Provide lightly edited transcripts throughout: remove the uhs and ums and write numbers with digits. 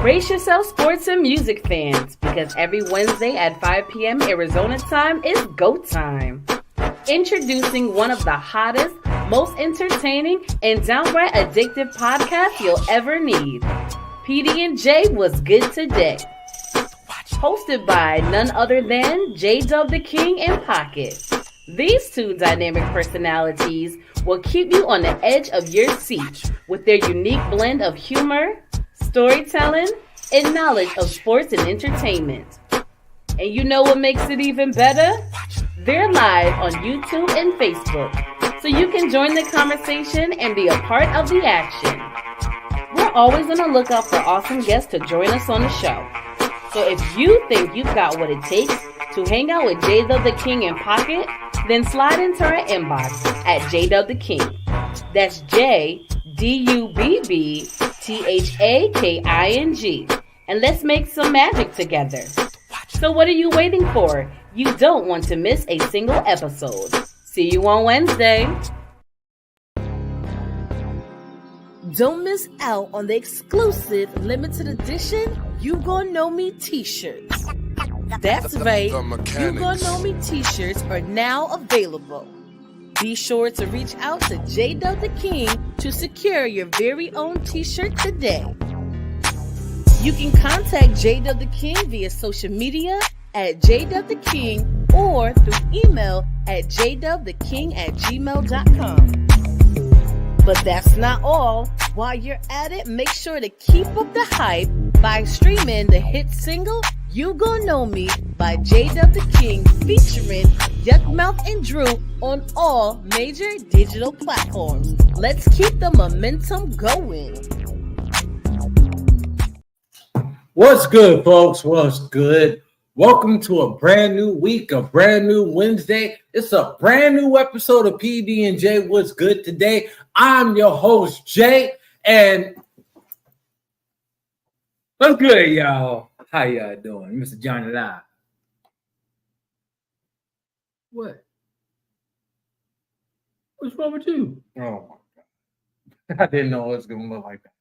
Brace yourself, sports and music fans, because every Wednesday at 5 p.m. Arizona time is GO time. Introducing one of the hottest, most entertaining, and downright addictive podcasts you'll ever need. PD&J Was Good Today. Hosted by none other than J-Dub the King and Pocket. These two dynamic personalities will keep you on the edge of your seat with their unique blend of humor, storytelling, and knowledge of sports and entertainment. And you know what makes it even better? They're live on YouTube and Facebook, so you can join the conversation and be a part of the action. We're always on the lookout for awesome guests to join us on the show. So if you think you've got what it takes to hang out with J-Dub the King and Pocket, then slide into our inbox at J-Dub the King. That's JDUBBTHAKING. And let's make some magic together. So what are you waiting for? You don't want to miss a single episode. See you on Wednesday. Don't miss out on the exclusive limited edition You Gonna Know Me t-shirts. That's right, You Gonna Know Me t-shirts are now available. Be sure to reach out to J-Dub the King to secure your very own t-shirt today. You can contact J-Dub the King via social media at J-Dub the King or through email at jdubtheking@gmail.com. But that's not all. While you're at it, make sure to keep up the hype by streaming the hit single You Gonna Know Me by J-Dub the King featuring Yuckmouth and Drew on all major digital platforms. Let's keep the momentum going. What's good, folks? What's good? Welcome to a brand new week, a brand new Wednesday. It's a brand new episode of PD&J What's Good Today. I'm your host, Jay, and what's good, y'all? How y'all doing? Mr. Johnny Lie. What? What's wrong with you? oh my God, I didn't know it was gonna look like that.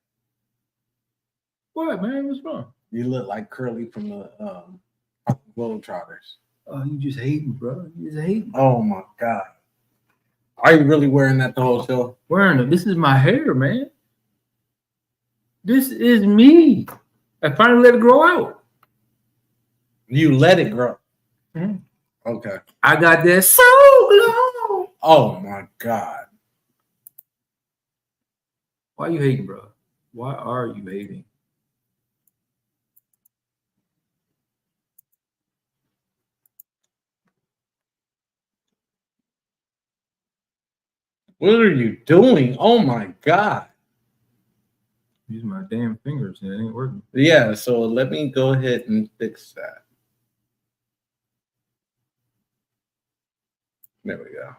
What, man? What's wrong? You look like Curly from the Globetrotters. Oh, you just hating, bro. You just hating. Oh my God. Are you really wearing that the whole show? Wearing it. This is my hair, man. This is me. I finally let it grow out. You let it grow. Mm-hmm. Okay. I got that soul glow. Oh my God. Why you hating, bro? Why are you hating? What are you doing? Oh my God. Using my damn fingers and it ain't working. Yeah, so let me go ahead and fix that. There we go.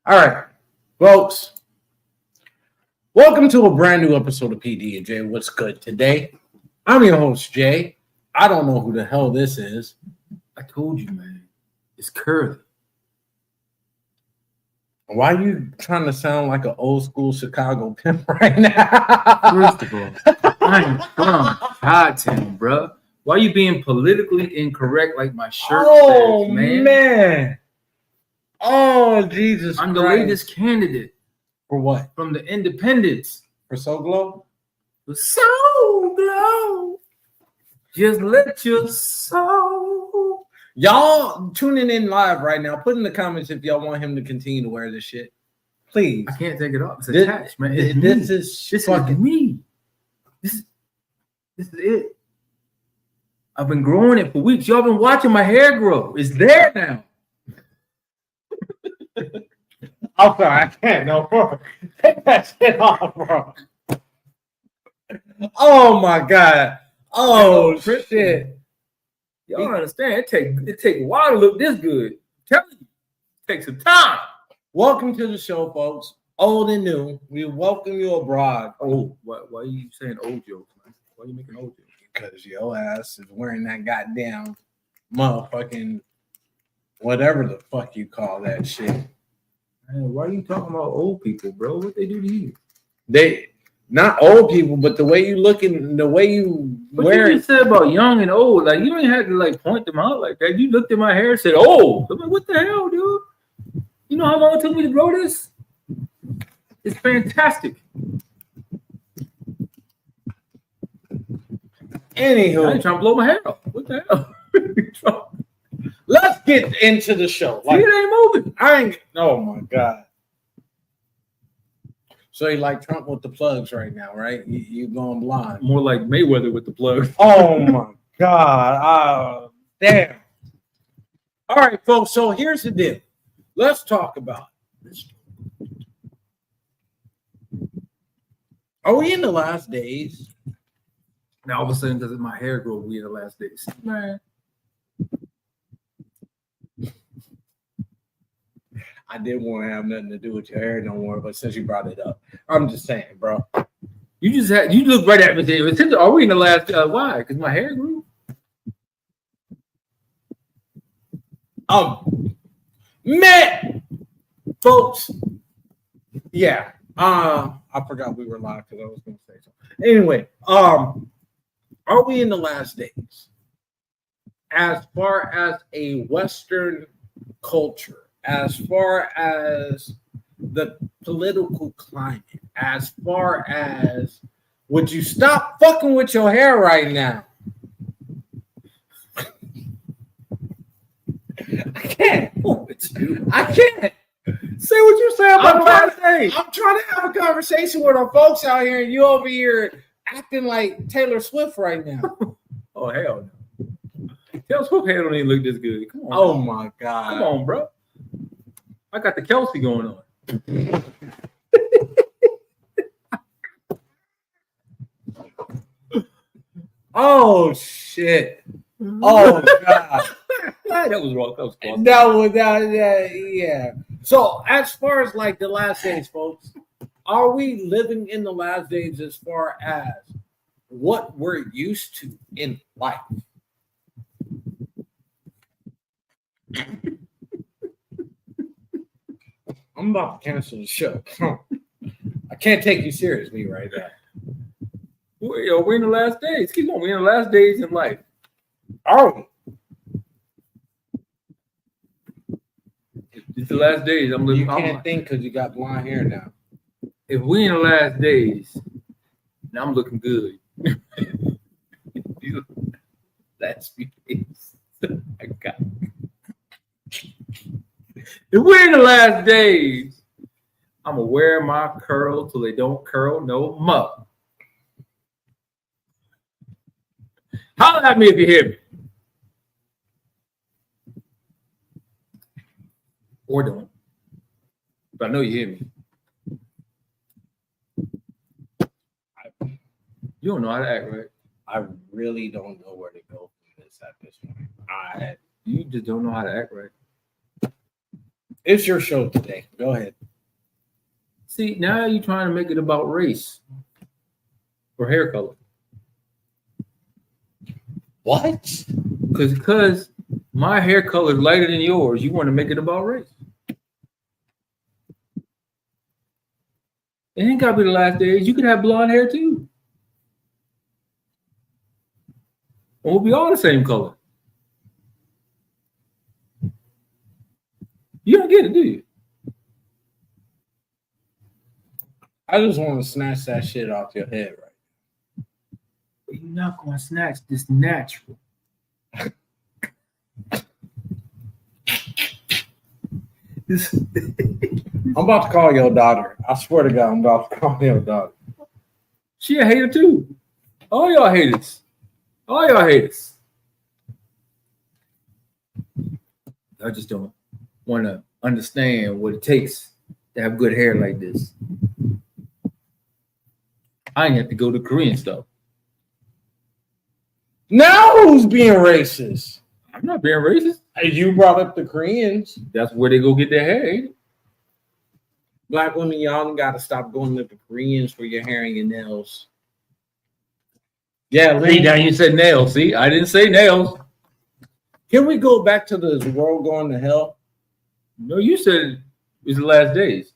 All right, folks. Welcome to a brand new episode of PD&J What's Good Today. I'm your host, Jay. I don't know who the hell this is. I told you, man. It's Curly. Why are you trying to sound like an old school Chicago pimp right now? First of all, I'm from Chi-Town, bro. Why you being politically incorrect like my shirt says, man? Oh, Jesus I'm the Christ. latest candidate. For what? From the independents. For Soul Glow? The Soul Glow. Just let your soul. Y'all tuning in live right now. Put in the comments if y'all want him to continue to wear this shit. Please. I can't take it off. It's attached, man. This is me. This is it. I've been growing it for weeks. Y'all been watching my hair grow. It's there now. I'm sorry, I can't no more. Take that shit off, bro. Oh my God. Oh shit. Y'all don't understand. It take a while to look this good. I'm telling you, it takes some time. Welcome to the show, folks. Old and new. We welcome you abroad. Oh, why are you saying old jokes, man? Why are you making old jokes? Because your ass is wearing that goddamn motherfucking whatever the fuck you call that shit. Man, why are you talking about old people, bro? What they do to you? not old people, but the way you looking, the way you wear. You just said about young and old. Like, you don't even have to like point them out like that. You looked at my hair and said, "Oh," I'm like, "What the hell, dude? You know how long it took me to grow this? It's fantastic." Anywho, I ain't trying to blow my hair off. What the hell? Let's get into the show. Like, it ain't moving. I ain't. Oh my god. So you like Trump with the plugs right now, right? You going blind. More like Mayweather with the plugs. Oh my god. Damn. All right, folks. So here's the deal. Let's talk about it. Are we in the last days? Now all of a sudden, does my hair grow? We in the last days, man. I didn't want to have nothing to do with your hair no more, but since you brought it up, I'm just saying, bro. You look right at me. Are we in the last? Why? Because my hair grew. Man, folks. Yeah. I forgot we were live because I was going to say something. Anyway, are we in the last days? As far as a Western culture. As far as the political climate, as far as would you stop fucking with your hair right now? I can't. I can't. Say what you're saying about the last day. I'm trying to have a conversation with our folks out here, and you over here acting like Taylor Swift right now. Oh, hell no. Taylor Swift hair don't even look this good. Come on. Oh, my God. Come on, bro. I got the Kelsey going on. Oh shit! Oh god! That was wrong. That was yeah. So as far as like the last days, folks, are we living in the last days as far as what we're used to in life? I'm about to cancel the show. I can't take you seriously right now. We're in the last days. Keep on. We're in the last days in life. Are we? It's the last days. I'm living. You can't think because you got blonde hair now. If we in the last days, now I'm looking good. Last few days. I got it. If we're in the last days, I'm gonna wear my curl till they don't curl no more. Holler at me if you hear me. Or don't. But I know you hear me. You don't know how to act, right? I really don't know where to go from this at this point. You just don't know how to act right. It's your show today. Go ahead. See, now you're trying to make it about race or hair color. What? Because my hair color is lighter than yours, you want to make it about race. It ain't got to be the last days. You could have blonde hair too. And we'll be all the same color. You don't get it, do you? I just want to snatch that shit off your head right now. But you're not going to snatch this natural. I'm about to call your daughter. I swear to God, I'm about to call your daughter. She a hater too. All y'all haters. All y'all haters. I just don't want to understand what it takes to have good hair like this. I ain't have to go to Korean stuff. Now who's being racist? I'm not being racist. You brought up the Koreans. That's where they go get their hair, ain't it? Black women, y'all got to stop going to the Koreans for your hair and your nails. Yeah, see, now you said nails. See, I didn't say nails. Can we go back to the world going to hell? No, you said it's the last days.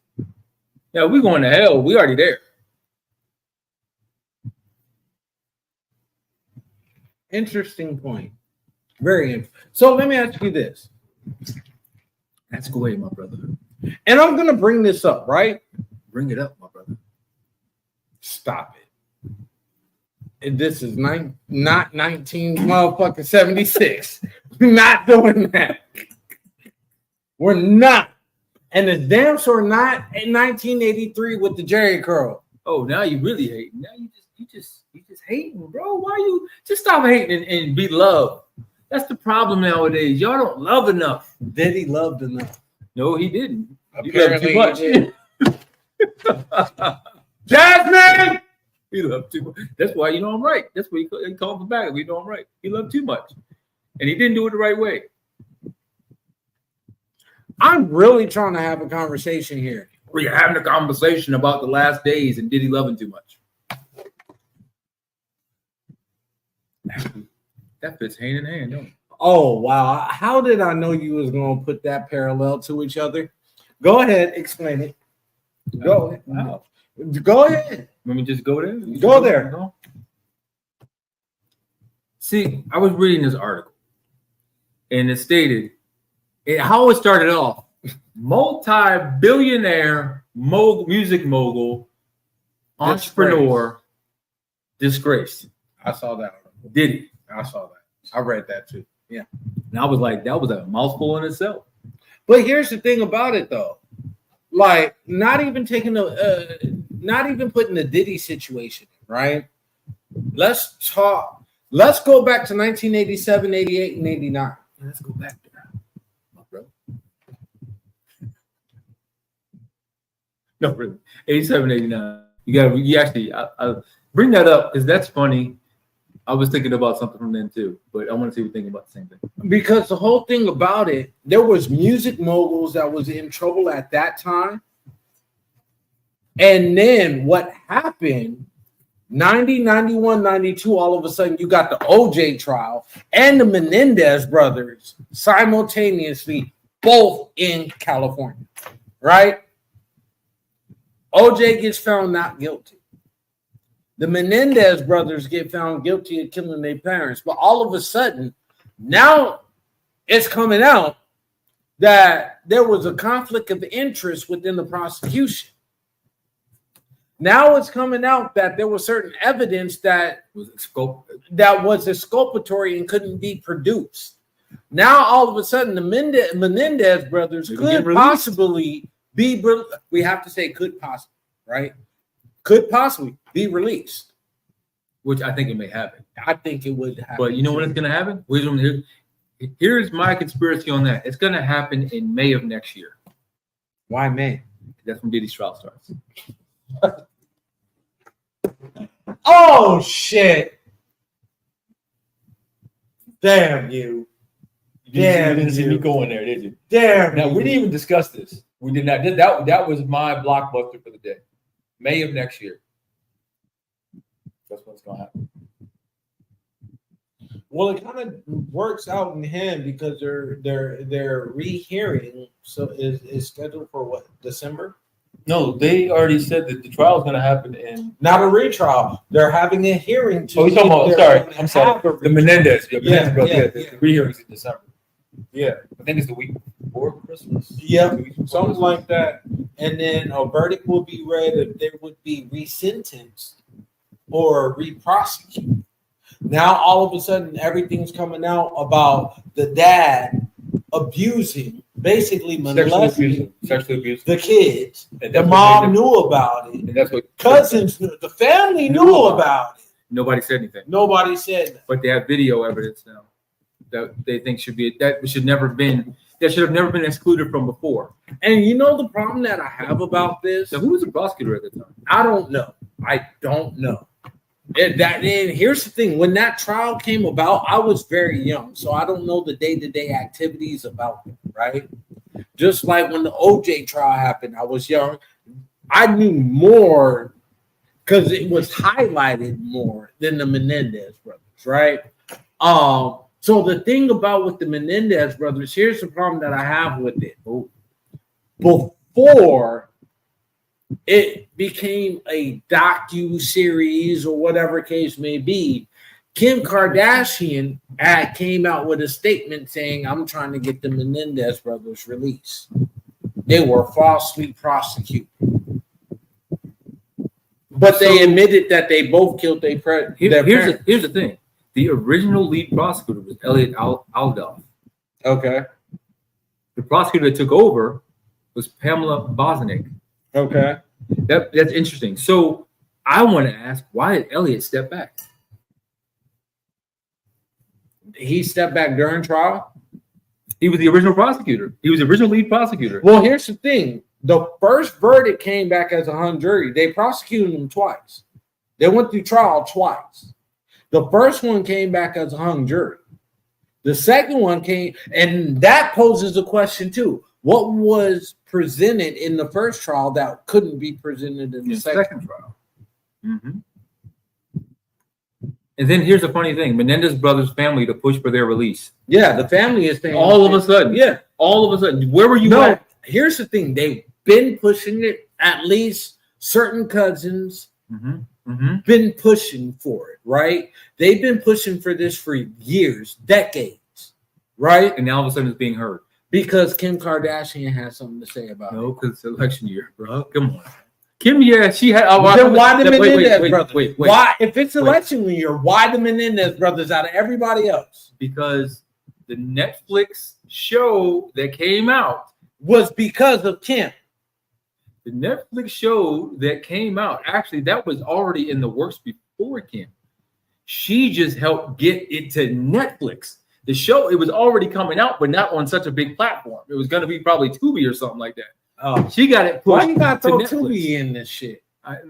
Yeah, we going to hell. We already there. Interesting point. Very interesting. So let me ask you this. That's the way, my brother. And I'm going to bring this up, right? Bring it up, my brother. Stop it. And this is not 19 motherfucking 76. We're not doing that. We're not. And it's damn sure not in 1983 with the Jerry curl. Oh, now you really hate. Now you just hating, bro. Why you just stop hating and be loved? That's the problem nowadays. Y'all don't love enough. Did he loved enough? No, he didn't. Apparently he loved too much. Jasmine! He loved too much. That's why you know I'm right. That's why you call him for back. We know I'm right. He loved too much. And he didn't do it the right way. I'm really trying to have a conversation here. We're having a conversation about the last days and did he love him too much? That fits hand in hand, don't it? Oh, wow. How did I know you was going to put that parallel to each other? Go ahead. Explain it. Go. Wow. Go ahead. Let me just go there. Go there. See, I was reading this article, and it stated how it started off: multi-billionaire music mogul, entrepreneur, disgraced. I saw that. Diddy. I saw that. I read that too. Yeah. And I was like, that was a mouthful in itself. But here's the thing about it, though. Like, not even putting the Diddy situation, right? Let's go back to 1987, 88, and 89. Let's go back there, my brother. No, really. 87, 89. You actually, I bring that up because that's funny. I was thinking about something from then too, but I want to see if you're thinking about the same thing. Because the whole thing about it, there was music moguls that was in trouble at that time. And then what happened, 90, 91, 92, all of a sudden you got the OJ trial and the Menendez brothers simultaneously, both in California, right? OJ gets found not guilty. The Menendez brothers get found guilty of killing their parents. But all of a sudden, now it's coming out that there was a conflict of interest within the prosecution. Now it's coming out that there was certain evidence that was exculpatory and couldn't be produced. Now, all of a sudden, the Menendez brothers could possibly be, we have to say could possibly, right? Could possibly be released. Which I think it may happen. I think it would happen. But you know when it's going to happen? Here's my conspiracy on that. It's going to happen in May of next year. Why May? That's when Diddy's trial starts. Oh, shit. Damn you. You didn't see me going there, did you? Damn. Now, we didn't even discuss this. We did not. That was my blockbuster for the day. May of next year. That's what's going to happen. Well, it kind of works out in him because they're rehearing. So is scheduled for what, December? No, they already said that the trial is going to happen in. Not a retrial. They're having a hearing. You're talking about. I'm sorry. The Menendez. The rehearings in December. Yeah, I think it's the week before Christmas. Yeah, something like that. And then a verdict will be read if they would be resentenced or reprosecuted. Now, all of a sudden, everything's coming out about the dad abusing, basically molesting sexually abusing the kids. The mom knew about it. And that's what cousins knew. The family knew about it. Nobody said anything. Nobody said that. But they have video evidence now that they think should have never been excluded from before. And you know the problem that I have about this? So who was the prosecutor at the time? I don't know. And here's the thing: when that trial came about, I was very young, so I don't know the day-to-day activities about it, right? Just like when the OJ trial happened, I was young. I knew more because it was highlighted more than the Menendez brothers, right? So the thing about with the Menendez brothers, here's the problem that I have with it. Before it became a docu-series or whatever case may be, Kim Kardashian came out with a statement saying, I'm trying to get the Menendez brothers released. They were falsely prosecuted. But they admitted that they both killed their parents. Here's the thing. The original lead prosecutor was Elliot Aldoff. Okay. The prosecutor that took over was Pamela Bosnick. Okay. That's interesting. So I want to ask, why did Elliot step back? He stepped back during trial? He was the original prosecutor. He was the original lead prosecutor. Well, here's the thing. The first verdict came back as a hung jury. They prosecuted him twice. They went through trial twice. The first one came back as a hung jury. The second one came, and that poses a question too. What was presented in the first trial that couldn't be presented in the second trial? Mm-hmm. And then here's the funny thing. Menendez brothers' family to push for their release. Yeah, the family is saying all of a sudden. Yeah, all of a sudden. Where were you at? Here's the thing. They've been pushing it. At least certain cousins been pushing for it, right? They've been pushing for this for years, decades, right? And now all of a sudden it's being heard. Because Kim Kardashian has something to say about it. No, because it's election year, bro. Come on. Kim, she had. Then why the Menendez brothers? Wait. Why, if it's election year, why the Menendez brothers out of everybody else? Because the Netflix show that came out was because of Kim. The Netflix show that came out, actually, that was already in the works before Kim. She just helped get it to Netflix. The show, it was already coming out, but not on such a big platform. It was going to be probably Tubi or something like that. Oh, she got it pushed. Why you got to throw Tubi in this shit?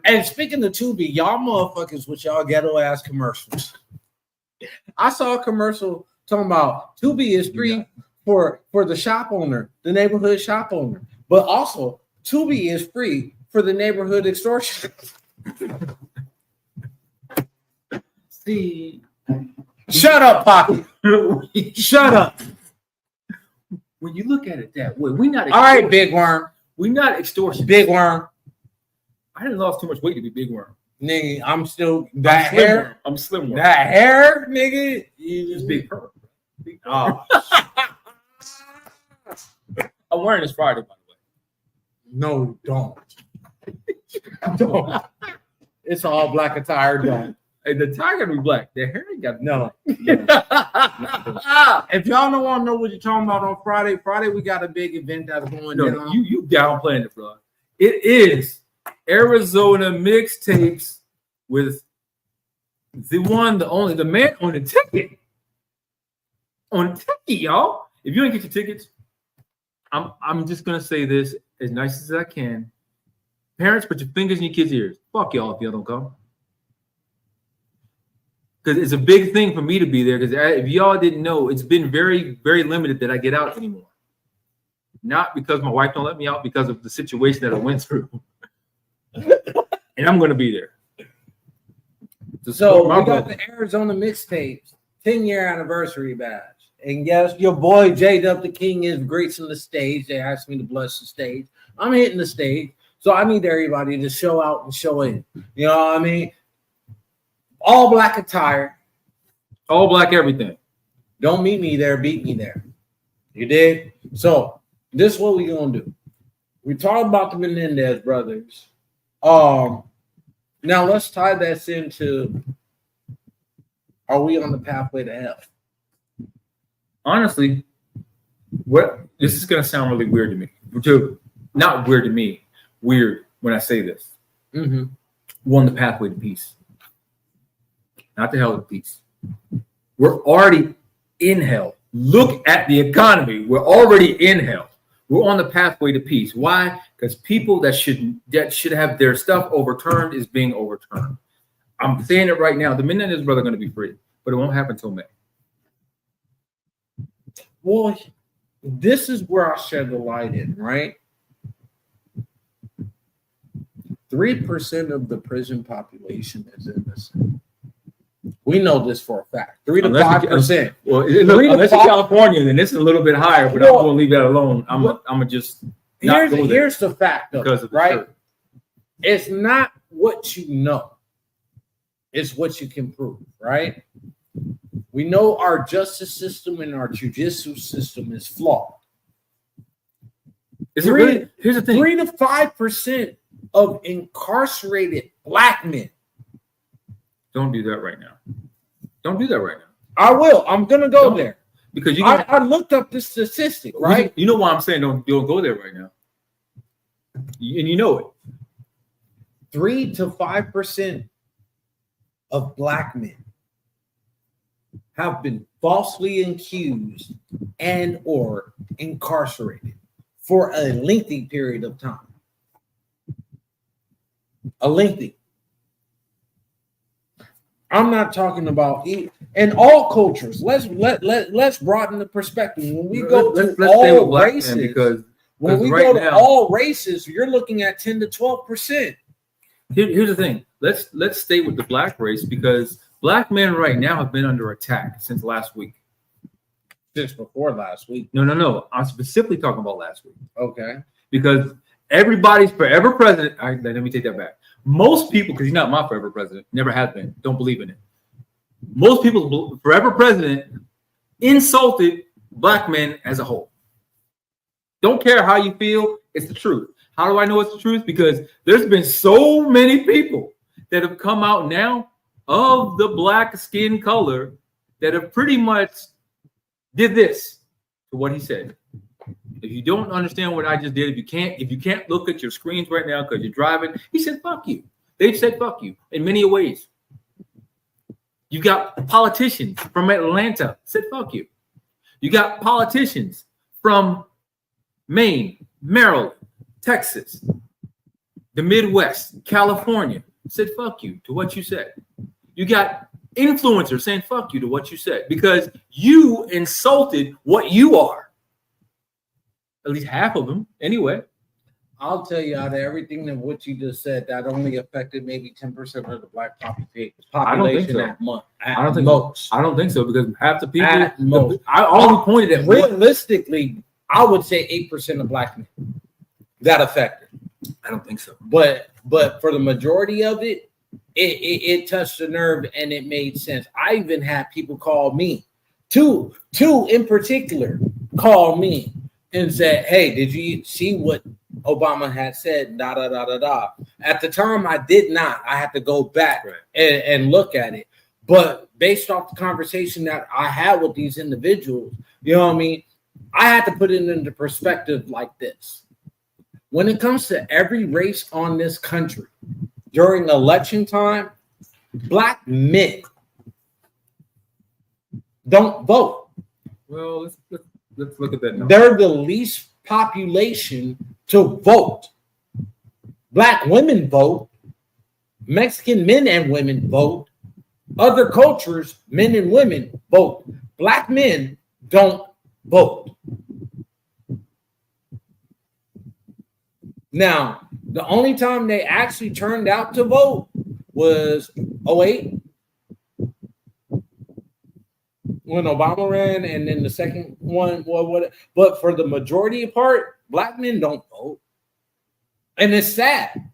And speaking of Tubi, y'all motherfuckers with y'all ghetto ass commercials. I saw a commercial talking about Tubi is free for the shop owner, the neighborhood shop owner, but also Tubi is free for the neighborhood extortion. See, shut up, Poppy. Shut up. When you look at it that way, we're not. All right, Big Worm. We're not extortion. Big Worm. I didn't lost too much weight to be Big Worm. Nigga, I'm still that hair. I'm slim. That hair, nigga. You just big purr. Oh. I'm wearing this Friday, by the way. No, don't. Don't. It's all black attire. Don't. Hey, the tie gotta be black. The hair ain't got no. If y'all don't want to know what you're talking about on Friday, we got a big event that's going down. You downplaying it, bro. It is Arizona mixtapes with the one, the only, the man on the ticket. On ticket, y'all. If you didn't get your tickets, I'm just gonna say this as nice as I can. Parents, put your fingers in your kids' ears. Fuck y'all if y'all don't come. Because it's a big thing for me to be there. Because if y'all didn't know, it's been very, very limited that I get out anymore. Not because my wife don't let me out, because of the situation that I went through. And I'm going to be there. So we got the Arizona mixtapes 10-year anniversary badge. And yes, your boy J-Dub the King is gracing the stage. They asked me to bless the stage. I'm hitting the stage. So I need everybody to show out and show in. You know what I mean? All black attire. All black everything. Don't meet me there, beat me there. You did? So this is what we're going to do. We talked about the Menendez brothers. Now let's tie this into, are we on the pathway to hell? Honestly, this is going to sound really weird to me. Not weird to me. Weird when I say this. Mm-hmm. We're on the pathway to peace. Not to hell, to peace. We're already in hell. Look at the economy. We're already in hell. We're on the pathway to peace. Why? Because people that should have their stuff overturned is being overturned. I'm saying it right now. The Menendez brother are going to be free, but it won't happen until May. Well, this is where I shed the light in, right? 3% of the prison population is innocent. We know this for a fact. 3 to 5%. Well, unless you're California, then this is a little bit higher, but I'm going to leave that alone. I'm going to just not go there. Here's the fact, though, because of right? Shirt. It's not what you know. It's what you can prove, right? We know our justice system and our judicial system is flawed. Is it really? Here's the thing: 3 to 5% of incarcerated black men. Don't do that right now. Don't do that right now. I will. I'm gonna go there because I looked up this statistic. Right? You know why I'm saying don't go there right now, and you know it. 3 to 5% of black men have been falsely accused and or incarcerated for a lengthy period of time. I'm not talking about in all cultures. Let's broaden the perspective. When we go to all races, because when we go to all races, you're looking at 10 to 12%. Here's the thing. Let's stay with the black race because black men right now have been under attack since last week. Since before last week. No. I'm specifically talking about last week. Okay. Because everybody's forever president. Let me take that back. Most people, because he's not my forever president, never has been. Don't believe in it. Most people's forever president insulted black men as a whole. Don't care how you feel. It's the truth. How do I know it's the truth? Because there's been so many people that have come out now of the black skin color that have pretty much did this to what he said. If you don't understand what I just did, if you can't look at your screens right now because you're driving, he said, fuck you. They've said fuck you in many ways. You got politicians from Atlanta said fuck you. You got politicians from Maine, Maryland, Texas, the Midwest, California said fuck you to what you said. You got influencers saying fuck you to what you said because you insulted what you are. At least half of them, anyway. I'll tell you, out of everything that what you just said, that only affected maybe 10% of the black population. I don't think so. I don't think so because half the people. I only pointed at realistically. I would say 8% of black men that affected. I don't think so. But for the majority of it, it touched the nerve and it made sense. I even had people call me, two in particular, call me. And said, hey, did you see what Obama had said? Da, da, da, da, da. At the time, I did not. I had to go back and look at it. But based off the conversation that I had with these individuals, you know what I mean? I had to put it into perspective like this. When it comes to every race on this country, during election time, black men don't vote. Well, let's look at that number. They're the least population to vote. Black women vote. Mexican men and women vote. Other cultures, men and women vote. Black men don't vote. Now, the only time they actually turned out to vote was 2008. When Obama ran, and then the second one, but for the majority part, black men don't vote. And it's sad.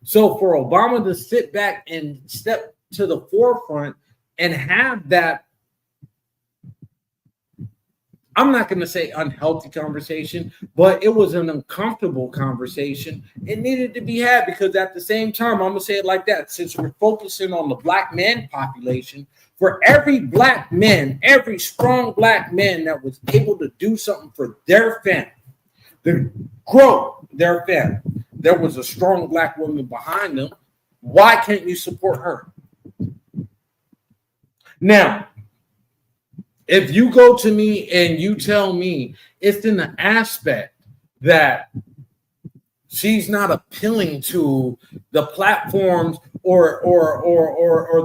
So for Obama to sit back and step to the forefront and have that, I'm not going to say unhealthy conversation, but it was an uncomfortable conversation. It needed to be had because at the same time, I'm going to say it like that. Since we're focusing on the black man population, for every black man, every strong black man that was able to do something for their family, to grow their family, there was a strong black woman behind them. Why can't you support her? Now, if you go to me and you tell me it's in the aspect that she's not appealing to the platforms or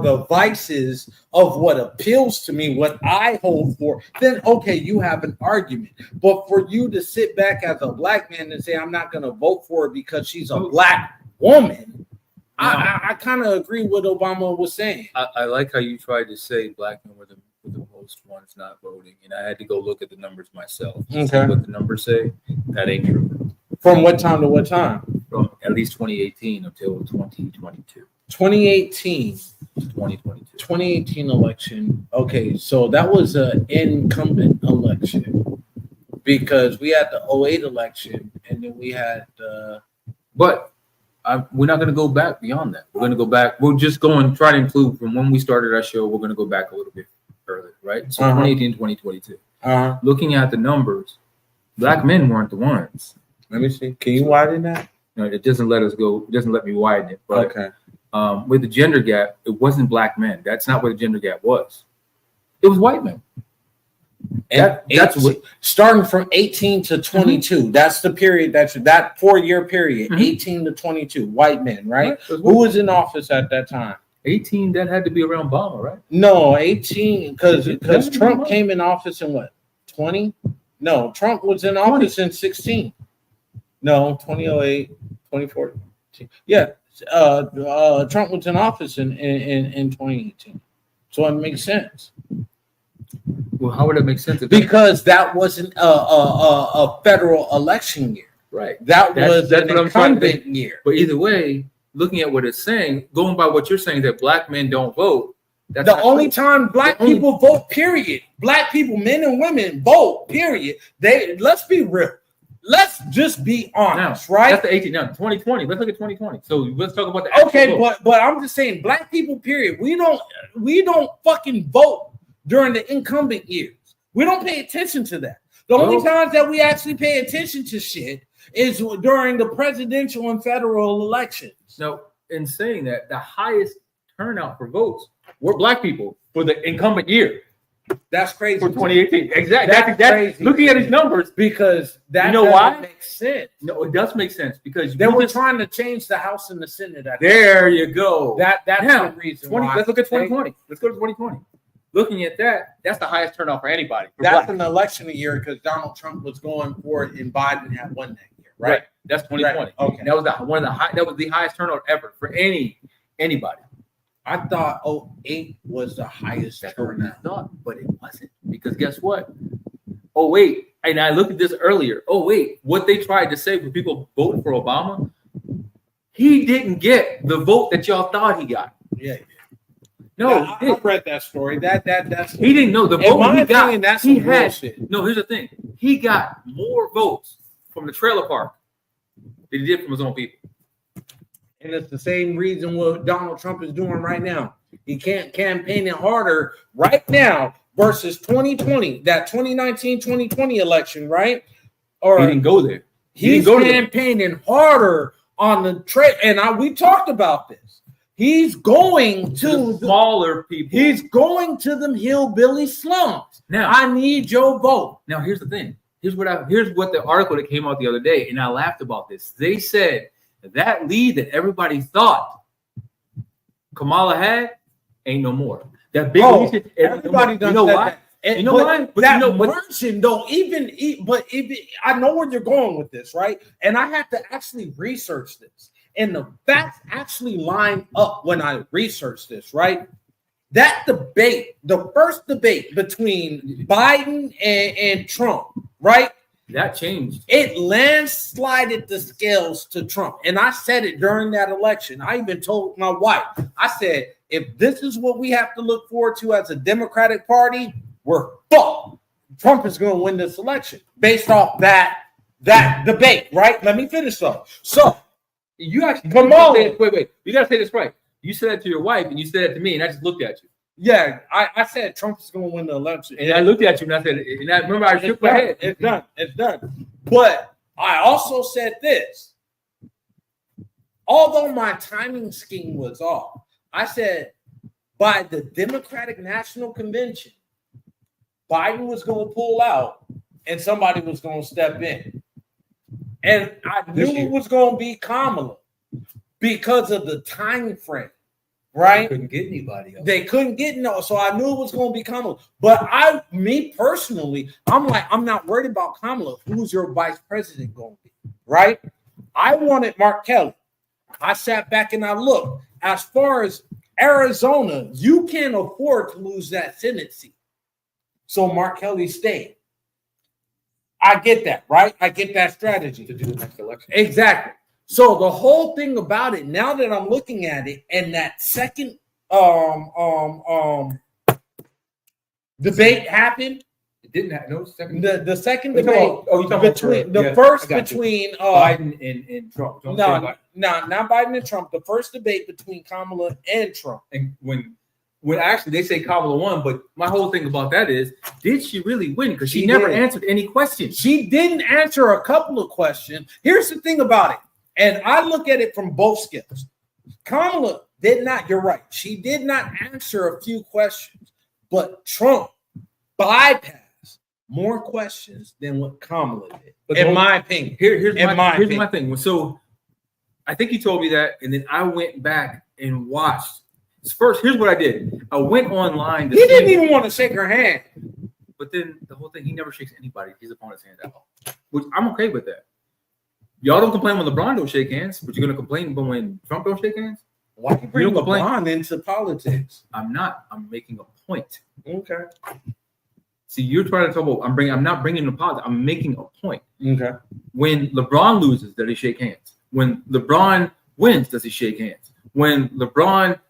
the vices of what appeals to me, what I hold for, then okay, you have an argument. But for you to sit back as a black man and say, I'm not going to vote for her because she's a black woman, I kind of agree with what Obama was saying. I like how you tried to say black men were the most ones not voting, and I had to go look at the numbers myself. Okay. See what the numbers say? That ain't true. From what time to what time? From at least 2018 until 2022. 2018, 2022. 2018 election. Okay, so that was an incumbent election because we had the 08 election and then we had But we're not going to go back beyond that. We're going to go back. We're just going to try to include from when we started our show. We're going to go back a little bit earlier, right? So 2018, 2022. Looking at the numbers, black men weren't the ones. Let me see. Can you widen that? No, it doesn't let us go. It doesn't let me widen it. But Okay. With the gender gap, it wasn't black men. That's not where the gender gap was. It was white men. And that's what starting from 18 to 22. Mm-hmm. That's the period. That 4-year period. Mm-hmm. 18 to 22. White men, right? Who was in office at that time? 18. That had to be around Obama, right? No, 18 because Trump came in office in what? 20? No, Trump was in office in 16. No, 2008, 2014. Yeah. Trump was in office in 2018, so it makes sense. Well, how would it make sense? Because that wasn't a federal election year, right? That's an incumbent year. But either way, looking at what it's saying, going by what you're saying, that black men don't vote. That's the only time black people vote. Period. Black people, men and women, vote. Period. Let's be real. Let's just be honest, right? That's the 18. Now, 2020. Let's look at 2020. So let's talk about the okay, but I'm just saying, black people, period. We don't fucking vote during the incumbent years. We don't pay attention to that. The only times that we actually pay attention to shit is during the presidential and federal elections. No, in saying that, the highest turnout for votes were black people for the incumbent year. That's crazy. For 2018. Exactly. That's crazy. Looking at his numbers. Because that doesn't make sense. No, it does make sense because they were trying to change the House and the Senate. There you go. That's the reason why. Let's look at 2020. Let's go to 2020. Looking at that, that's the highest turnout for anybody. That's an election year because Donald Trump was going for it and Biden had won that year, right? That's 2020. Right. Okay. That was that was the highest turnout ever for anybody. I thought 08 was the highest turnout. But it wasn't. Because guess what? 08, and I looked at this earlier. 08, what they tried to say for people voting for Obama, he didn't get the vote that y'all thought he got. Yeah. No, I read that story. That's he didn't know the vote he got. That's he had shit. No, here's the thing. He got more votes from the trailer park than he did from his own people. And it's the same reason what Donald Trump is doing right now. He can't campaign it harder right now versus 2020, that 2019-2020 election, right? Or he didn't go there. He's campaigning harder on the trade. And we talked about this. He's going to the smaller people. He's going to them hillbilly slums. Now, I need your vote. Now, here's the thing. Here's what the article that came out the other day, and I laughed about this. They said that lead that everybody thought Kamala had ain't no more. That big lead, everybody does that. You know why? Version don't even eat. But I know where you're going with this, right? And I had to actually research this. And the facts actually line up when I researched this, right? That debate, the first debate between Biden and Trump, right? That changed. It landslided the scales to Trump. And I said it during that election. I even told my wife, I said, if this is what we have to look forward to as a Democratic Party, we're fucked. Trump is going to win this election based off that debate, right? Let me finish though. So, you actually wait. You gotta say this right. You said that to your wife, and you said that to me, and I just looked at you. Yeah, I said Trump is going to win the election, and I looked at you, and I said, and I remember I shook my head. It's done. But I also said this. Although my timing scheme was off, I said by the Democratic National Convention, Biden was going to pull out, and somebody was going to step in. And I knew it was going to be Kamala because of the time frame, right? They couldn't get anybody else. They couldn't get so I knew it was going to be Kamala. But me personally, I'm like, I'm not worried about Kamala. Who's your vice president going to be, right? I wanted Mark Kelly. I sat back and I looked. As far as Arizona, you can't afford to lose that Senate seat. So Mark Kelly stayed. I get that, right? I get that strategy. To do the next election. Exactly. So the whole thing about it, now that I'm looking at it, and that second debate happened. It didn't have no second. The second You debate talking about between the yeah, first I got you. between Biden and Trump. Don't say no, Biden. not Biden and Trump. The first debate between Kamala and Trump. And when actually they say Kamala won, but my whole thing about that is, did she really win? Because she never answered any questions. She didn't answer a couple of questions. Here's the thing about it, and I look at it from both skills. Kamala did not. You're right. She did not answer a few questions, but Trump bypassed more questions than what Kamala did. But in my opinion, here's my thing. So I think he told me that, and then I went back and watched. First, here's what I did. I went online. He didn't even want to shake her hand. But then the whole thing, he never shakes anybody. His opponent's hand at all, which I'm okay with that. Y'all don't complain when LeBron don't shake hands, but you're gonna complain when Trump don't shake hands. Why you bring LeBron into politics? I'm not. I'm making a point. Okay. See, you're trying to talk about. I'm not bringing the politics. I'm making a point. Okay. When LeBron loses, does he shake hands? When LeBron wins, does he shake hands? When LeBron,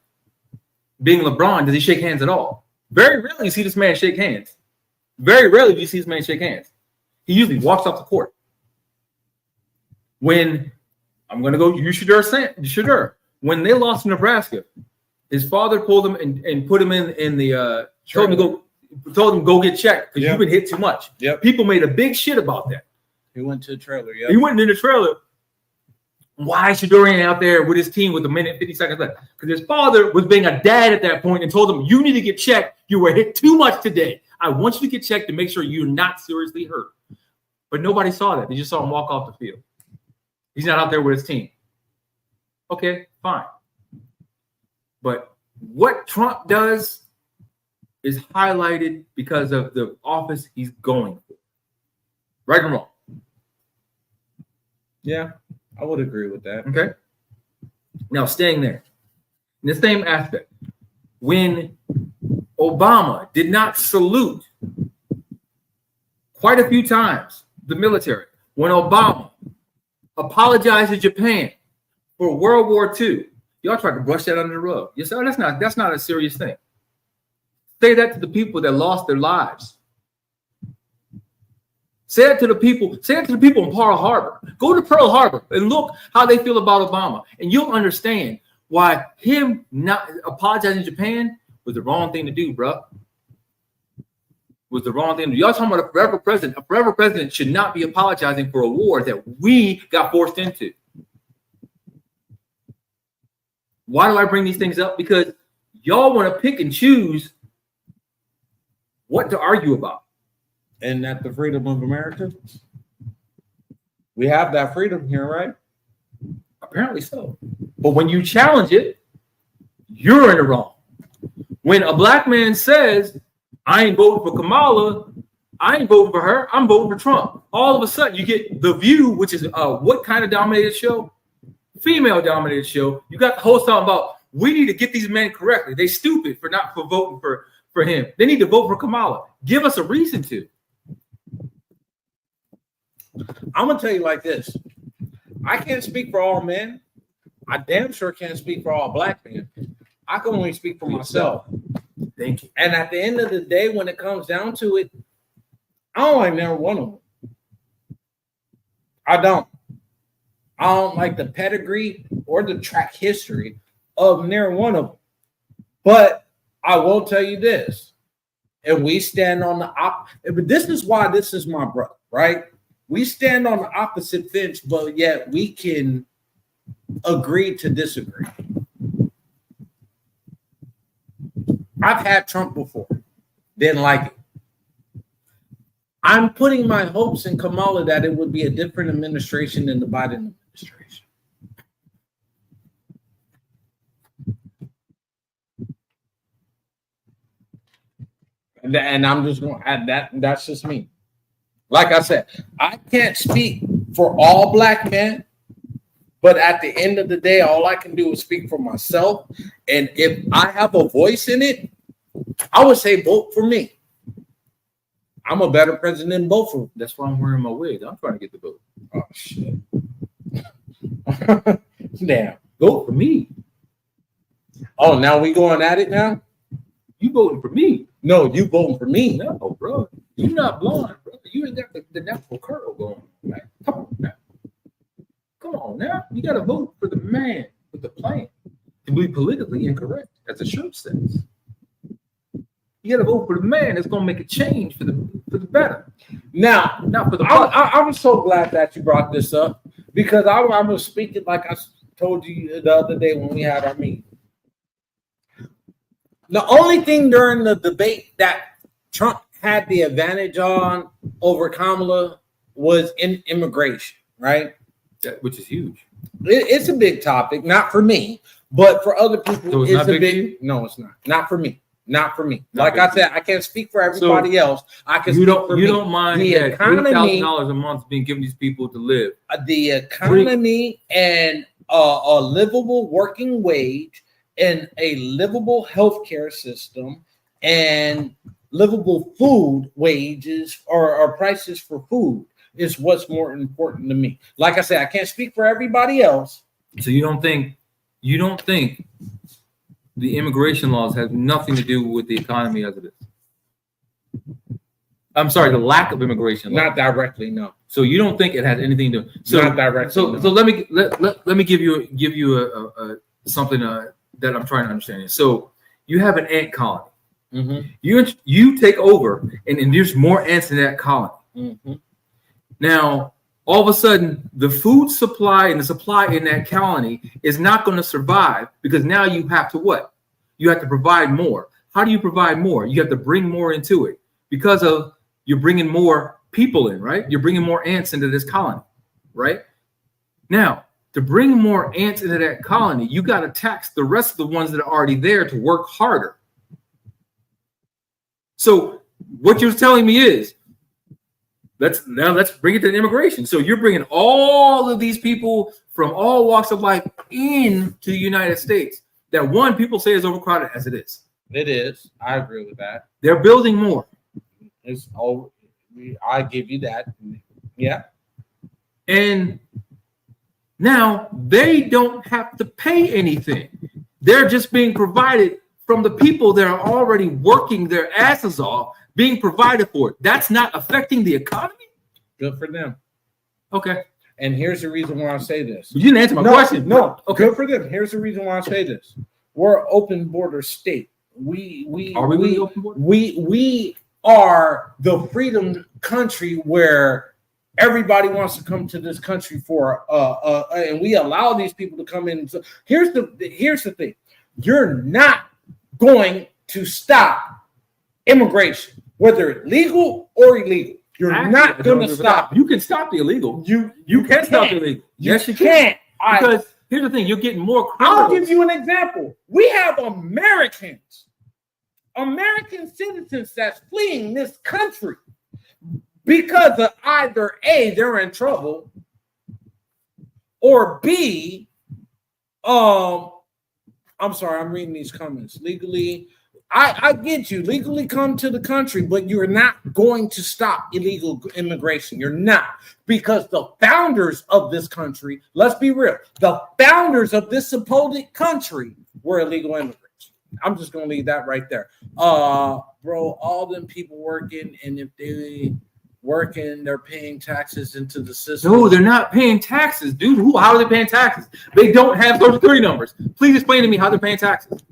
being LeBron, does he shake hands at all? Very rarely you see this man shake hands. Very rarely do you see this man shake hands. He usually walks off the court. When I'm going to go, you Shedeur. When they lost to Nebraska, his father pulled him and put him in the told him go get checked because you've been hit too much. Yep. People made a big shit about that. He went to the trailer. Yeah. He went in the trailer. Why is Shedeur out there with his team with a minute 50 seconds left? Because his father was being a dad at that point and told him, you need to get checked. You were hit too much today. I want you to get checked to make sure you're not seriously hurt. But nobody saw that. They just saw him walk off the field. He's not out there with his team. Okay, fine. But what Trump does is highlighted because of the office he's going for. Right or wrong? Yeah, I would agree with that. Okay. Now, staying there, in the same aspect, when Obama did not salute quite a few times the military, when Obama apologized to Japan for World War II, y'all tried to brush that under the rug. You say, oh, that's not a serious thing. Say that to the people that lost their lives. Say it to the people in Pearl Harbor. Go to Pearl Harbor and look how they feel about Obama, and you'll understand why him not apologizing to Japan was the wrong thing to do, bro. Was the wrong thing to do. Y'all talking about a forever president. A forever president should not be apologizing for a war that we got forced into. Why do I bring these things up? Because y'all want to pick and choose what to argue about. And that the freedom of America? We have that freedom here, right? Apparently so. But when you challenge it, you're in the wrong. When a black man says, I ain't voting for Kamala, I ain't voting for her, I'm voting for Trump. All of a sudden, you get The View, which is what kind of dominated show? Female dominated show. You got the host talking about, we need to get these men correctly. They stupid for voting for him. They need to vote for Kamala. Give us a reason to. I'm gonna tell you like this. I can't speak for all men. I damn sure can't speak for all black men. I can only speak for myself. Thank you. And at the end of the day, when it comes down to it, I don't like never one of them. I don't like the pedigree or the track history of near one of them. But I will tell you this, and we stand on the but this is why this is my brother, right? We stand on the opposite fence, but yet we can agree to disagree. I've had Trump before, didn't like it. I'm putting my hopes in Kamala that it would be a different administration than the Biden administration. And I'm just going to add that. That's just me. Like I said, I can't speak for all black men, but at the end of the day, all I can do is speak for myself. And if I have a voice in it, I would say vote for me. I'm a better president than both of them. That's why I'm wearing my wig. I'm trying to get the vote. Oh, shit. Damn. Vote for me. Oh, now we going at it now? You voting for me? No, you voting for me. No, bro. You're not blonde, bro. You ain't got the natural curl going. Right? Come on now. Come on now. You got to vote for the man with the plan to be politically incorrect, as the shirt says. You got to vote for the man that's going to make a change for the better. Now, not for the. I'm so glad that you brought this up because I was speaking like I told you the other day when we had our meeting. The only thing during the debate that Trump had the advantage on over Kamala was in immigration, right? Which is huge. It's a big topic, not for me, but for other people, so it's a big. No, it's not. Not for me. Not for me. Like I said, I can't speak for everybody else. I can. You don't mind the economy, $3,000 a month being given these people to live. The economy and a livable working wage and a livable healthcare system and livable food wages or prices for food is what's more important to me. Like I said, I can't speak for everybody else. So you don't think the immigration laws have nothing to do with the economy as it is? I'm sorry, the lack of immigration laws. Not directly, no. So you don't think it has anything to so not directly. So no. so let me give you a something that I'm trying to understand. So you have an ant colony. Mm-hmm. You take over, and there's more ants in that colony. Mm-hmm. Now, all of a sudden, the food supply and the supply in that colony is not going to survive because now you have to what? You have to provide more. How do you provide more? You have to bring more into it because of you're bringing more people in, right? You're bringing more ants into this colony, right? Now, to bring more ants into that colony, you got to tax the rest of the ones that are already there to work harder. So what you're telling me is, let's bring it to immigration. So you're bringing all of these people from all walks of life into the United States. That one, people say is overcrowded as it is. It is. I agree with that. They're building more. It's all. I give you that. Yeah. And now they don't have to pay anything. They're just being provided from the people that are already working their asses off, being provided for. That's not affecting the economy? Good for them. Okay. And here's the reason why I say this. You didn't answer my question. No. Okay. Good for them. Here's the reason why I say this. We're an open border state. We really open border? We are the freedom country where everybody wants to come to this country for and we allow these people to come in. So here's the thing. You're not going to stop immigration, whether legal or illegal. You're not going to stop. You can stop the illegal. You can stop the illegal. Yes, you can't. Because here's the thing: you're getting more criminals. I'll give you an example. We have American citizens that's fleeing this country because of either A, they're in trouble, or B, I'm sorry, I'm reading these comments. Legally, I get you. Legally come to the country, but you're not going to stop illegal immigration. You're not. Because the founders of this country, let's be real, the founders of this supposed country were illegal immigrants. I'm just going to leave that right there. Bro, all them people working, and if they working, they're paying taxes into the system. No, they're not paying taxes, dude. How are they paying taxes? They don't have Social Security numbers. Please explain to me how they're paying taxes.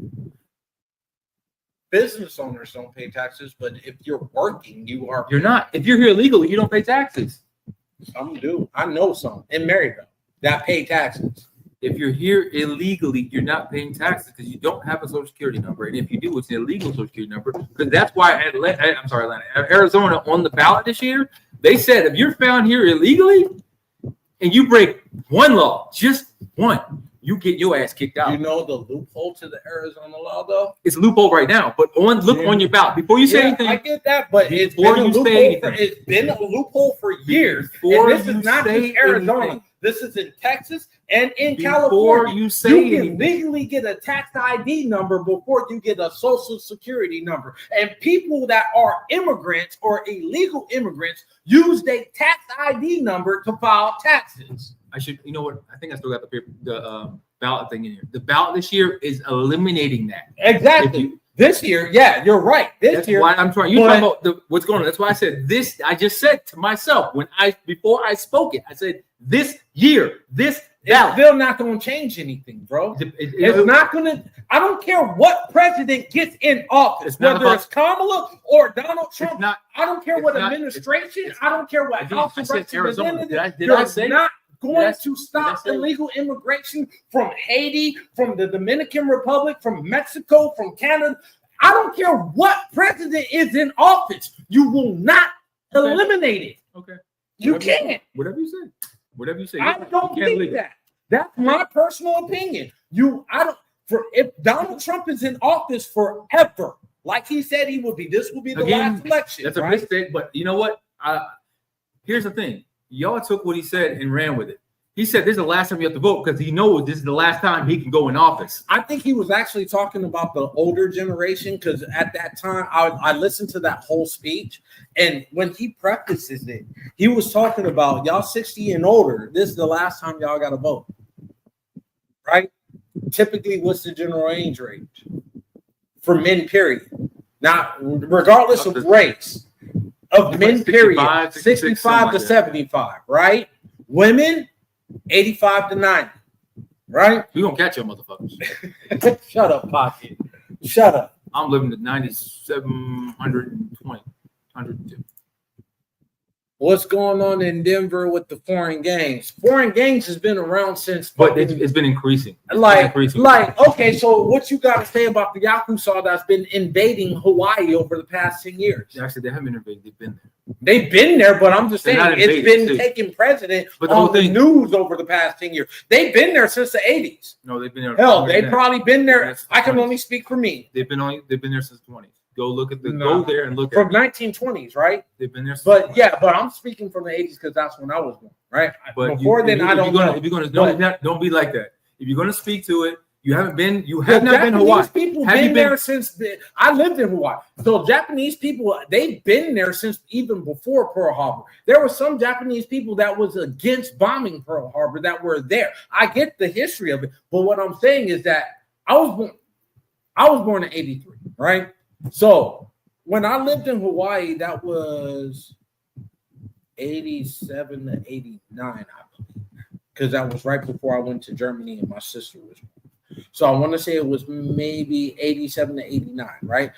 Business owners don't pay taxes, but if you're working, you are. You're not. If you're here illegally, you don't pay taxes. Some do. I know some in Maryville that pay taxes. If you're here illegally, you're not paying taxes because you don't have a Social Security number. And if you do, it's an illegal Social Security number. Because that's why Arizona on the ballot this year, they said if you're found here illegally and you break one law, just one, you get your ass kicked out. You know the loophole to the Arizona law, though? It's a loophole right now, but look on your ballot. Before you say anything. I get that, but it's been a loophole for years. And this is not just Arizona. This is in Texas and in California. You can legally get a tax ID number before you get a Social Security number. And people that are immigrants or illegal immigrants use their tax ID number to file taxes. You know what? I think I still got the paper, ballot thing in here. The ballot this year is eliminating that. Exactly. This year, yeah, you're right. That's why I'm trying. You talking about what's going on? That's why I said this. I just said to myself before I spoke it, I said this year, this ballot. It's still not going to change anything, bro. It's not going to. I don't care what president gets in office, whether it's Kamala or Donald Trump. I don't care what administration. I don't care what House of Representatives. Did I say not going to stop illegal immigration from Haiti, from the Dominican Republic, from Mexico, from Canada. I don't care what president is in office. You will not eliminate it. Okay. You can't. Whatever you say. Whatever you say. I don't think that. That's my personal opinion. If Donald Trump is in office forever, like he said he would be, this will be the last election. That's a mistake, but you know what? Here's the thing. Y'all took what he said and ran with it. He said this is the last time you have to vote because he knows this is the last time he can go in office. I think he was actually talking about the older generation because at that time I listened to that whole speech, and when he prefaces it, he was talking about y'all 60 and older. This is the last time y'all got to vote, right? Typically, what's the general age range for men? Period. Now, regardless of race. Of men, period, 65 to 75, right? Women, 85 to 90, right? We gonna catch your motherfuckers. Shut up, Pocket. Shut up. I'm living at 9720, 102. What's going on in Denver with the foreign gangs? Foreign gangs has been around since, but it's been increasing. Okay, so what you got to say about the Yakuza that's been invading Hawaii over the past 10 years? Actually, they haven't invaded. They've been there. They've been there, but I'm just saying it's been taking precedent on the news over the past 10 years. They've been there since the 80s. No, they've been there. Hell, they've probably been there. I can only speak for me. They've been there since the 20s. Go look at go there and look from 1920s, right? They've been there. But I'm speaking from the 80s because that's when I was born, right? But before then, I don't know. If you're gonna don't be like that. If you're gonna speak to it, you have not been Hawaii. People been there since I lived in Hawaii. So Japanese people, they've been there since even before Pearl Harbor. There were some Japanese people that was against bombing Pearl Harbor that were there. I get the history of it, but what I'm saying is that I was born in 83, right? So when I lived in Hawaii, that was 87 to 89, I believe, because that was right before I went to Germany and my sister was born. So I want to say it was maybe 87 to 89, right?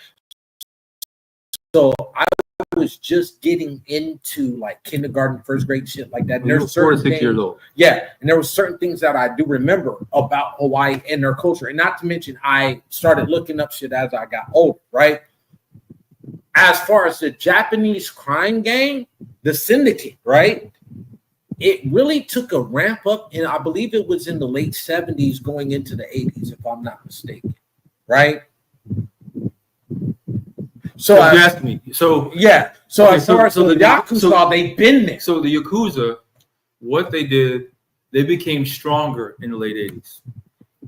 So I was just getting into like kindergarten, first grade shit like that. There's 4 to 6 years old. Yeah, and there were certain things that I do remember about Hawaii and their culture, and not to mention I started looking up shit as I got older, right? As far as the Japanese crime gang, the syndicate, right? It really took a ramp up, and I believe it was in the late 70s going into the 80s, if I'm not mistaken, right? So you asked me. So yeah. So okay, as far as the Yakuza, they've been there. So the Yakuza, what they did, they became stronger in the late 80s.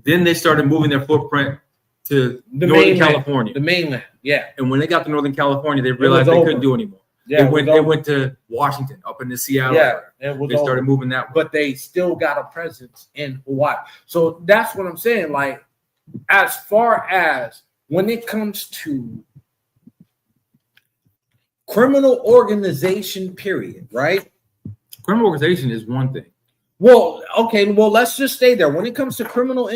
Then they started moving their footprint to Northern California. The mainland, yeah. And when they got to Northern California, they realized they couldn't do anymore. Yeah, they went to Washington, up into Seattle. Yeah, they started moving that way. But they still got a presence in Hawaii. So that's what I'm saying. Like, as far as when it comes to criminal organization, period, right? Criminal organization is one thing. Well, okay. Well, let's just stay there. When it comes to criminal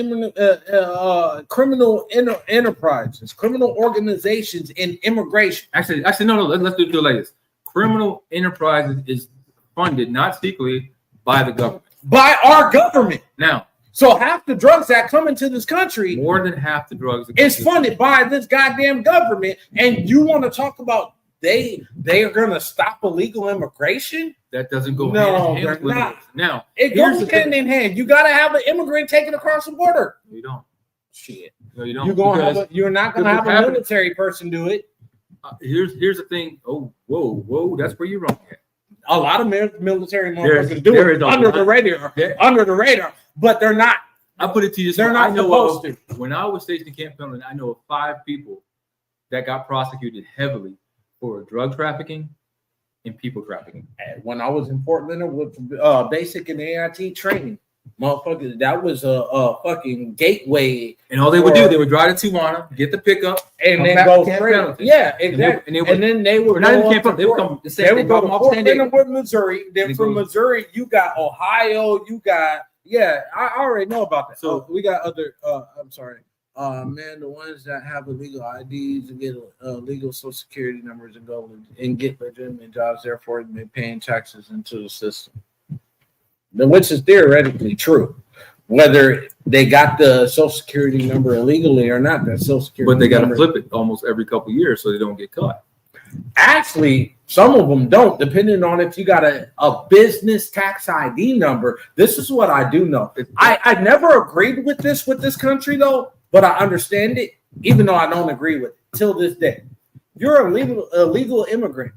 enterprises, criminal organizations, and immigration. Actually, no. Let's do it like this. Criminal enterprises is funded not secretly by the government. By our government. Now. So half the drugs that come into this country, more than half the drugs, is funded by this goddamn government. And you want to talk about they are going to stop illegal immigration? That doesn't go hand in hand with it. Now, it goes hand in hand. You got to have an immigrant taken across the border. No, you don't. Shit. No, you don't. You're not going to have a military person do it. Here's the thing. Oh, whoa. That's where you're wrong at. A lot of military motherfuckers do it under the radar, but they're not. I put it to you this way. They're not supposed to. When I was stationed in Camp Pendleton, I know of 5 people that got prosecuted heavily for drug trafficking and people trafficking. And when I was in Portland with basic and AIT training, Motherfucker, that was a fucking gateway. And all they would do, they would drive to Tijuana, get the pickup, and then go straight. Yeah, exactly. And then they would not even camp. They would come. They would go to Fort Leonard, Missouri. Then from Missouri, you got Ohio. You got I already know about that. So we got other. I'm sorry. Man, the ones that have illegal IDs and get legal Social Security numbers and go and get legitimate jobs, therefore they're paying taxes into the system. Which is theoretically true. Whether they got the Social Security number illegally or not, that Social Security. But they got to flip it almost every couple of years so they don't get caught. Actually, some of them don't, depending on if you got a business tax ID number. This is what I do know. I never agreed with this country, though, but I understand it, even though I don't agree with it till this day. You're a legal immigrant,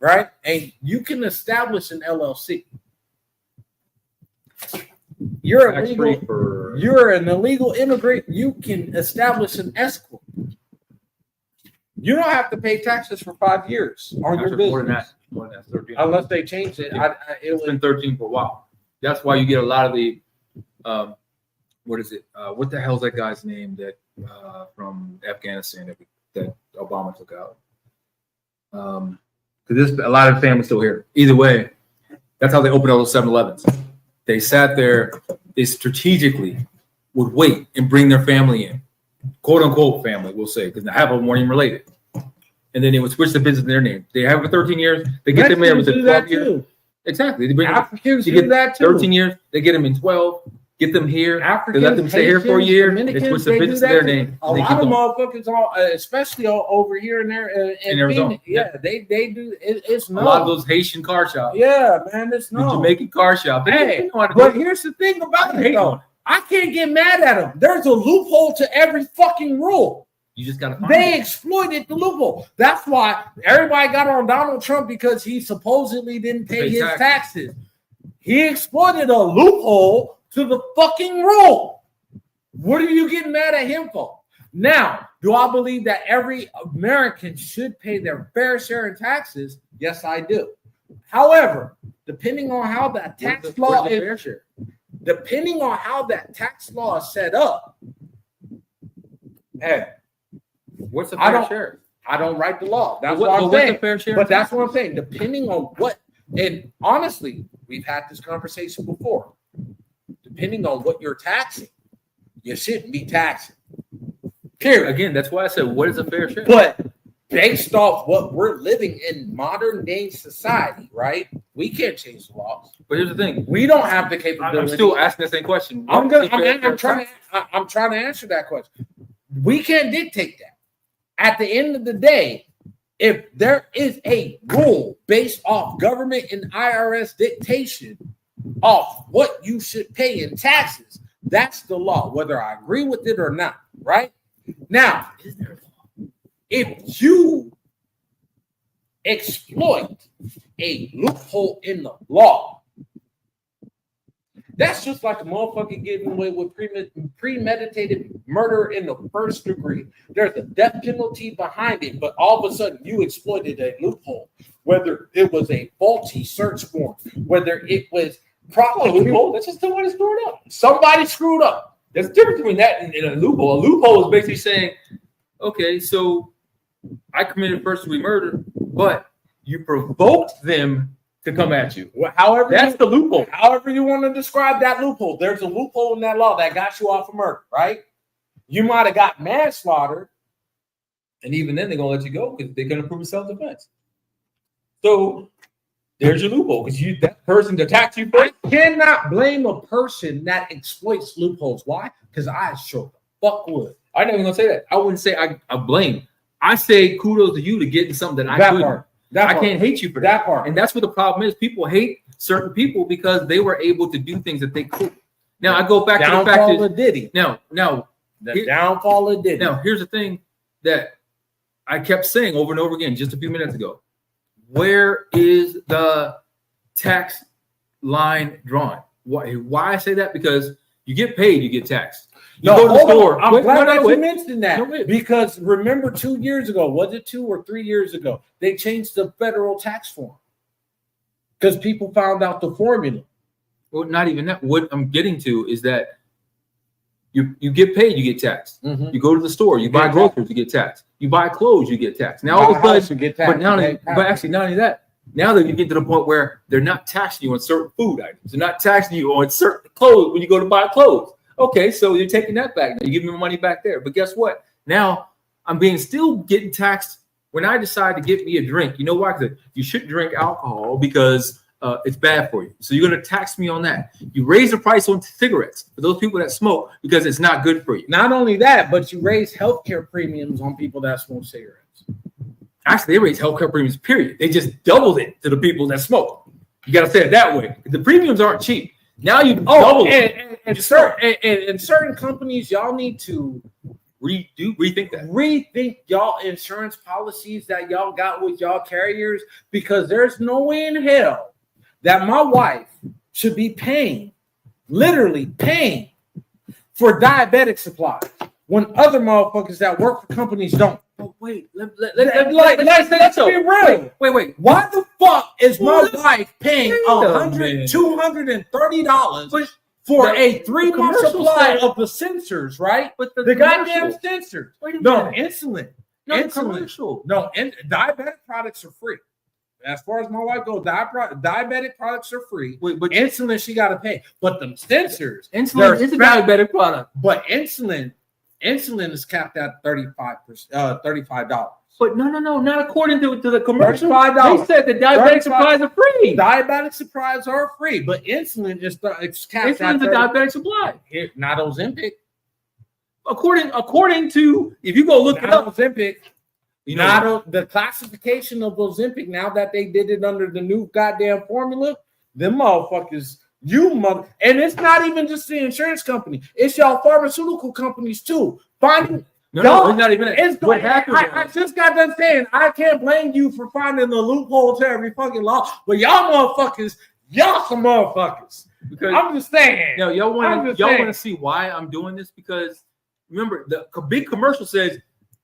right? And you can establish an LLC. You're an illegal immigrant. You can establish an S corp. You don't have to pay taxes for 5 years on your business. More than that, 13. Unless they changed it. It's been 13 for a while. That's why you get a lot of the what is it? What the hell's that guy's name that from Afghanistan that Obama took out? Because a lot of families still here. Either way, that's how they opened all those 7-Elevens. They sat there. They strategically would wait and bring their family in, quote unquote family, we'll say, because half of them weren't even related. And then they would switch the business in their name. They have it for 13 years. They get them in within 12 years. Exactly. They bring Africans do that too. 13 years. They get them in 12. Get them here. They let them stay here for a year. They switch the business in their name. A lot of motherfuckers, especially over here in Arizona. Yeah, they do. It's a lot of those Haitian car shops. Yeah, man, it's the Jamaican car shop. Hey, but here's the thing about it, though. I can't get mad at them. There's a loophole to every fucking rule. You just gotta find They exploited the loophole. That's why everybody got on Donald Trump because he supposedly didn't pay his taxes. He exploited a loophole to the fucking rule. What are you getting mad at him for? Now, do I believe that every American should pay their fair share in taxes? Yes, I do. However, depending on how that tax law is, depending on how that tax law is set up, hey, what's the fair share? I don't write the law. That's what I'm saying. Fair share? But that's what I'm saying. Depending on what, and honestly, we've had this conversation before. Depending on what you're taxing, you shouldn't be taxing. Period. Again, that's why I said, what is a fair share? But based off what we're living in modern day society, right? We can't change the laws. But here's the thing: we don't have the capability. I'm still asking the same question. I'm trying to answer that question. We can't dictate that. At the end of the day, if there is a rule based off government and IRS dictation off what you should pay in taxes, that's the law, whether I agree with it or not, right? Now, if you exploit a loophole in the law, that's just like a motherfucker getting away with premeditated murder in the first degree. There's a death penalty behind it, but all of a sudden you exploited a loophole, whether it was a faulty search warrant, whether it was proper loophole. That's just somebody screwed up. Somebody screwed up. There's a difference between that and a loophole. A loophole is basically saying, okay, so I committed first-degree murder, but you provoked them to come at you. Well, however, that's the loophole. However you want to describe that loophole, there's a loophole in that law that got you off of murder, right? You might have got manslaughter, and even then they're gonna let you go because they couldn't prove a self-defense. So there's your loophole because that person attacked you first. I cannot blame a person that exploits loopholes. Why? Because I sure the fuck would. I'm not even gonna say that. I wouldn't say I blame. I say kudos to you to getting something that I couldn't. I can't hate you for that part. And that's what the problem is. People hate certain people because they were able to do things that they couldn't. Now I go back to the fact that Diddy. The downfall of Diddy. Now here's the thing that I kept saying over and over again just a few minutes ago. Where is the tax line drawn? Why I say that? Because you get paid, you get taxed. You go to the store. I'm glad that you mentioned that because remember 2 years ago, was it 2 or 3 years ago? They changed the federal tax form because people found out the formula. Well, not even that. What I'm getting to is that you get paid, you get taxed. Mm-hmm. You go to the store, you buy groceries, you get taxed. You buy clothes, you get taxed. Now all of a sudden, but actually not only that. Now that you get to the point where they're not taxing you on certain food items, they're not taxing you on certain clothes when you go to buy clothes. Okay, so you're taking that back. Now you give me money back there. But guess what? Now I'm still getting taxed when I decide to get me a drink. You know why? Because you shouldn't drink alcohol because it's bad for you. So you're going to tax me on that. You raise the price on cigarettes for those people that smoke because it's not good for you. Not only that, but you raise healthcare premiums on people that smoke cigarettes. Actually, they raise healthcare premiums, period. They just doubled it to the people that smoke. You got to say it that way. The premiums aren't cheap. Now you double it. And certain companies, y'all need to rethink that. Rethink y'all insurance policies that y'all got with y'all carriers, because there's no way in hell that my wife should be literally paying for diabetic supplies when other motherfuckers that work for companies don't. Oh, wait, let's be real. Wait. Why the fuck is my wife paying $230 for a 3-month supply of the sensors, right? But the goddamn sensors. No, insulin. Commercial. No, diabetic products are free. As far as my wife goes, diabetic products are free. But insulin she got to pay. But the sensors, insulin is a diabetic product. But insulin is capped at $35. But no, not according to the commercial. $35. They said the diabetic supplies are free. Diabetic supplies are free, but insulin is capped at a diabetic supply. Not Ozempic. According to, if you go look it up, Ozempic. The classification of Ozempic, now that they did it under the new goddamn formula, them motherfuckers, and it's not even just the insurance company, it's y'all pharmaceutical companies too. No, it's not even that. What happened? I just got done saying I can't blame you for finding the loophole to every fucking law, but y'all some motherfuckers. Because I'm just saying. No, y'all want to see why I'm doing this? Because remember, the big commercial says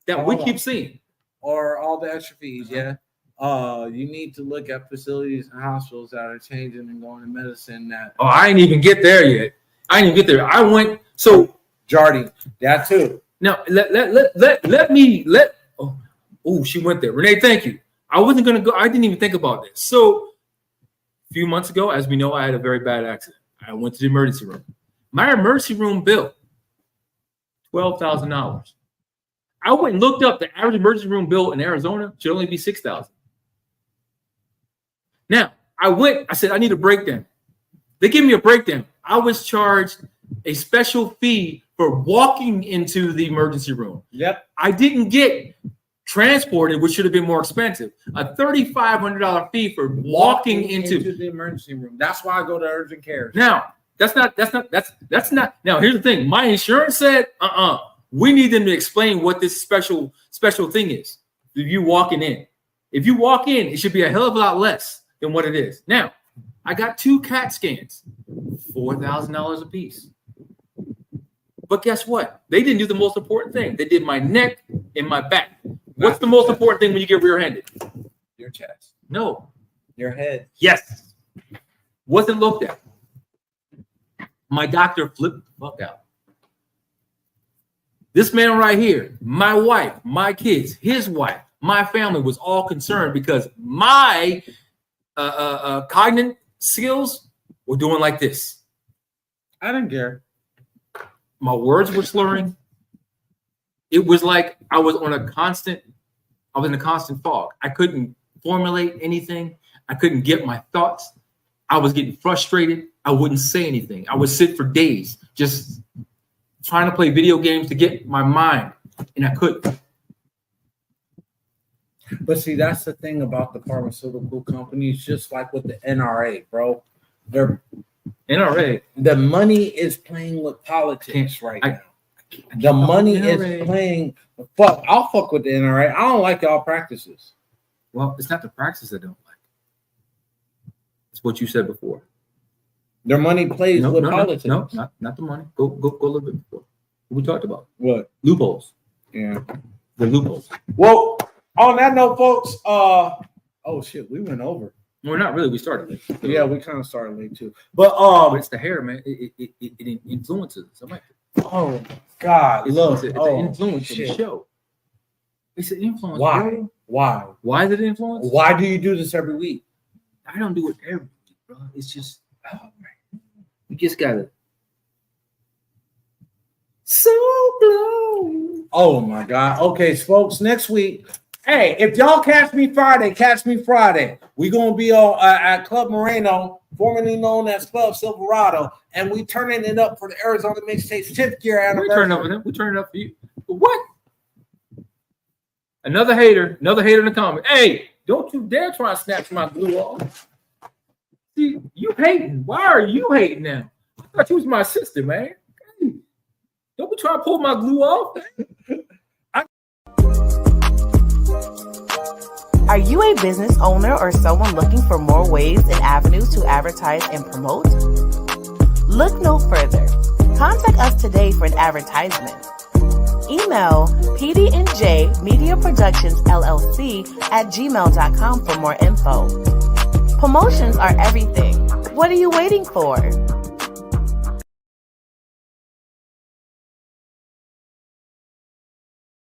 that we keep seeing. Or all the extra fees, yeah. You need to look at facilities and hospitals that are changing and going to medicine that. Oh, I ain't even get there yet. I went Jardine, that too. Now she went there. Renee, thank you. I wasn't gonna go. I didn't even think about this. So a few months ago, as we know, I had a very bad accident. I went to the emergency room. My emergency room bill, $12,000. I went and looked up the average emergency room bill in Arizona should only be $6,000. Now I said I need a breakdown. They gave me a breakdown. I was charged a special fee for walking into the emergency room. Yep. I didn't get transported, which should have been more expensive. A $3,500 fee for walking into the emergency room. That's why I go to urgent care. Now that's not. Now here's the thing. My insurance said, we need them to explain what this special thing is. If you walk in, it should be a hell of a lot less than what it is. Now, I got 2 CAT scans, $4,000 a piece. But guess what? They didn't do the most important thing. They did my neck and my back. What's the most important thing when you get rear-handed? Your chest. No. Your head. Yes. Wasn't looked at. My doctor flipped the fuck out. This man right here, my wife, my kids, his wife, my family was all concerned because my cognitive skills were doing like this. I didn't care. My words were slurring. It was like I was in a constant fog. I couldn't formulate anything. I couldn't get my thoughts. I was getting frustrated. I wouldn't say anything. I would sit for days just trying to play video games to get my mind, and I couldn't. But see, that's the thing about the pharmaceutical companies, just like with the NRA, bro. They're NRA. The money is playing with politics right now. The money is playing. Fuck, I'll fuck with the NRA. I don't like y'all practices. Well, it's not the practice I don't like. It's what you said before. Their money plays with politics. No, not the money. Go a little bit before. What we talked about. What? Loopholes. Yeah. The loopholes. Well, on that note, folks, oh shit, we went over. Well, not really. We started late. Yeah, we kind of started late too. But But it's the hair, man. It influences. I like it. oh God, look, It's an oh, influence of the shit. show. It's an influence. Why? Bro. Why? Why is it influence? Why do you do this every week? I don't do it every week, bro. It's just, oh man, you just gotta. So blow. Oh my God. Okay, folks. Next week. Hey, if y'all catch me Friday, catch me Friday. We're gonna be on at Club Moreno, formerly known as Club Silverado, and we turning it up for the Arizona Mixtape's 10th year We anniversary. turn up for them. We turn it up for you. But what? Another hater in the comment. Hey, don't you dare try to snatch my glue off. See, you hating. Why are you hating now? I thought you was my sister, man. Hey, don't be trying to pull my glue off. Are you a business owner or someone looking for more ways and avenues to advertise and promote? Look no further. Contact us today for an advertisement. Email PD&J Media Productions LLC at gmail.com for more info. Promotions are everything. What are you waiting for?